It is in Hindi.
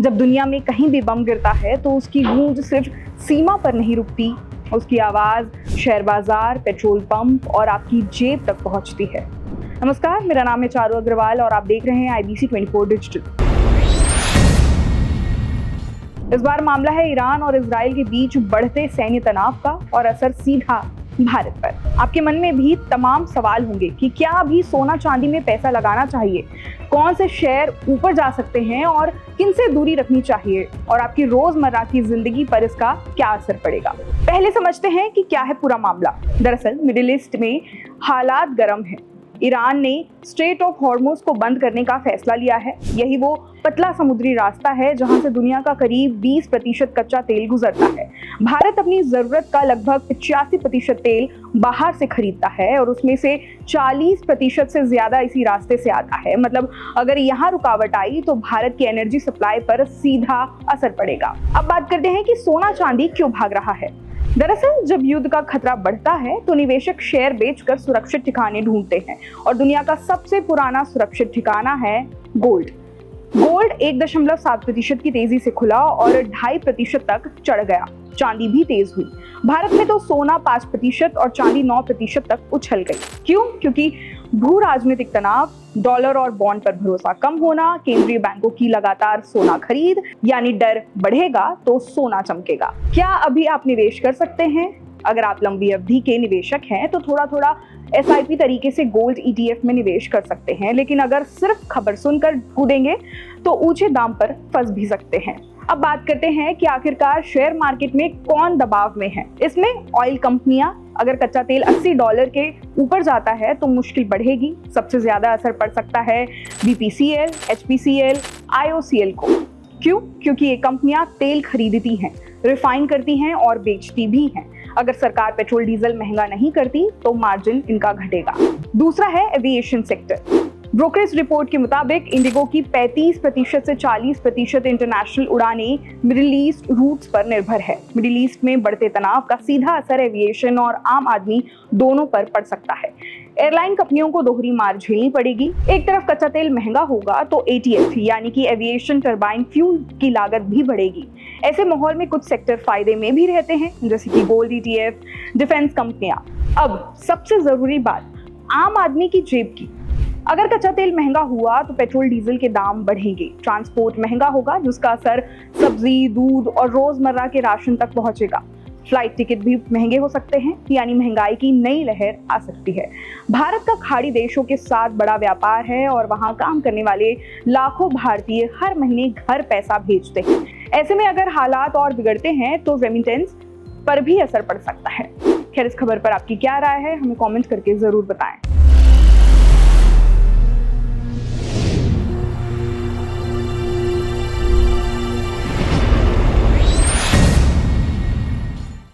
जब दुनिया में कहीं भी बम गिरता है तो उसकी गूंज सिर्फ सीमा पर नहीं रुकती, उसकी आवाज शेयर बाजार, पेट्रोल पंप और आपकी जेब तक पहुंचती है। नमस्कार, मेरा नाम है चारू अग्रवाल और आप देख रहे हैं IBC 24 डिजिटल। इस बार मामला है ईरान और इजराइल के बीच बढ़ते सैन्य तनाव का और असर सीधा भारत पर। आपके मन में भी तमाम सवाल होंगे कि क्या अभी सोना चांदी में पैसा लगाना चाहिए, कौन से शेयर ऊपर जा सकते हैं और किन से दूरी रखनी चाहिए, और आपकी रोजमर्रा की जिंदगी पर इसका क्या असर पड़ेगा। पहले समझते हैं कि क्या है पूरा मामला। दरअसल मिडिल ईस्ट में हालात गर्म हैं। ईरान ने स्ट्रेट ऑफ हॉर्मुज को बंद करने का फैसला लिया है। यही वो पतला समुद्री रास्ता है जहां से दुनिया का करीब 20% कच्चा तेल गुजरता है। भारत अपनी जरूरत का लगभग 85% तेल बाहर से खरीदता है और उसमें से 40% से ज्यादा इसी रास्ते से आता है। मतलब अगर यहाँ रुकावट आई तो भारत की एनर्जी सप्लाई पर सीधा असर पड़ेगा। अब बात करते हैं कि सोना चांदी क्यों भाग रहा है। दरअसल जब युद्ध का खतरा बढ़ता है तो निवेशक शेयर बेचकर सुरक्षित ठिकाने ढूंढते हैं और दुनिया का सबसे पुराना सुरक्षित ठिकाना है गोल्ड। गोल्ड 1.7% की तेजी से खुला और 2.5% तक चढ़ गया। चांदी भी तेज हुई। भारत में तो सोना 5% और चांदी 9% तक उछल गई। क्यों? क्योंकि भू राजनीतिक तनाव, डॉलर और बॉन्ड पर भरोसा कम होना, केंद्रीय बैंकों की लगातार सोना खरीद, यानी डर बढ़ेगा तो सोना चमकेगा। क्या अभी आप निवेश कर सकते हैं? अगर आप लंबी अवधि के निवेशक हैं तो थोड़ा थोड़ा SIP तरीके से गोल्ड ETF में निवेश कर सकते हैं, लेकिन अगर सिर्फ खबर सुनकर कूदेंगे तो ऊंचे दाम पर फंस भी सकते हैं। अब बात करते हैं कि आखिरकार शेयर मार्केट में कौन दबाव में है। इसमें ऑयल कंपनियां। अगर कच्चा तेल $80 के ऊपर जाता है तो मुश्किल बढ़ेगी। सबसे ज्यादा असर पड़ सकता है BPCL, HPCL, IOCL को। क्यों? क्योंकि ये कंपनियां तेल खरीदती हैं, रिफाइन करती हैं और बेचती भी हैं। अगर सरकार पेट्रोल डीजल महंगा नहीं करती तो मार्जिन इनका घटेगा। दूसरा है एविएशन सेक्टर। ब्रोकरेज रिपोर्ट के मुताबिक इंडिगो की 35% से 40% इंटरनेशनल उड़ानें मिडिल ईस्ट रूट्स पर निर्भर है। मिडिल ईस्ट में बढ़ते तनाव का सीधा असर एविएशन और आम आदमी दोनों पर पड़ सकता है। एयरलाइन कंपनियों को दोहरी मार झेलनी पड़ेगी। एक तरफ कच्चा तेल महंगा होगा तो ATF यानी कि एविएशन टरबाइन फ्यूल की लागत भी बढ़ेगी। ऐसे माहौल में कुछ सेक्टर फायदे में भी रहते हैं, जैसे कि गोल्ड ETF, डिफेंस कंपनियां। अब सबसे जरूरी बात, आम आदमी की जेब की। अगर कच्चा तेल महंगा हुआ तो पेट्रोल डीजल के दाम बढ़ेंगे, ट्रांसपोर्ट महंगा होगा जिसका असर सब्जी, दूध और रोजमर्रा के राशन तक पहुंचेगा। फ्लाइट टिकट भी महंगे हो सकते हैं, यानी महंगाई की नई लहर आ सकती है। भारत का खाड़ी देशों के साथ बड़ा व्यापार है और वहां काम करने वाले लाखों भारतीय हर महीने घर पैसा भेजते हैं। ऐसे में अगर हालात और बिगड़ते हैं तो रेमिटेंस पर भी असर पड़ सकता है। खैर, इस खबर पर आपकी क्या राय है, हमें कमेंट करके जरूर बताएं।